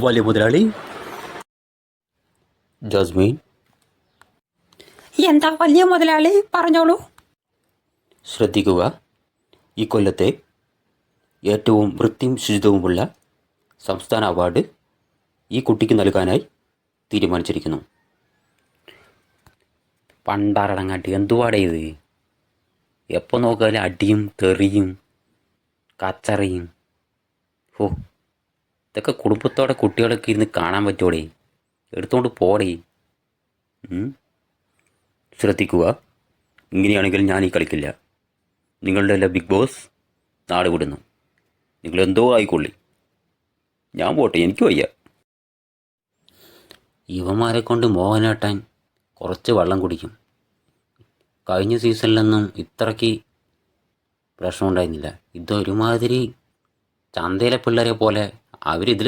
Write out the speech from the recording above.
വലിയ മുതലാളി. ജാസ്മിൻ. എന്താ വലിയ മുതലാളി, പറഞ്ഞോളൂ. ശ്രദ്ധിക്കുക, ഈ കൊല്ലത്തെ ഏറ്റവും വൃത്തിയും ശുചിത്വവുമുള്ള സംസ്ഥാന അവാർഡ് ഈ കുട്ടിക്ക് നൽകാനായി തീരുമാനിച്ചിരിക്കുന്നു. പണ്ടാറടങ്ങാട്ടി എന്തുവാടേ ഇത്? എപ്പോൾ നോക്കിയാലും അടിയും തെറിയും കച്ചറയും. ഓ, ഇതൊക്കെ കുടുംബത്തോടെ കുട്ടികളൊക്കെ ഇരുന്ന് കാണാൻ പറ്റോടേ? എടുത്തുകൊണ്ട് പോടേ. ശ്രദ്ധിക്കുക, ഇങ്ങനെയാണെങ്കിൽ ഞാൻ ഈ കളിക്കില്ല. നിങ്ങളുടെ അല്ല ബിഗ് ബോസ് നാട് വിടുന്നു. നിങ്ങളെന്തോ ആയിക്കൊള്ളി, ഞാൻ പോട്ടെ, എനിക്ക് വയ്യ. ഇവന്മാരെ കൊണ്ട് മോഹനേട്ടൻ കുറച്ച് വെള്ളം കുടിക്കും. കഴിഞ്ഞ സീസണിലൊന്നും ഇത്രയ്ക്ക് പ്രശ്നം ഉണ്ടായിരുന്നില്ല. ഇതൊരുമാതിരി ചന്തയിലെ പിള്ളേരെ പോലെ അവരിതിൽ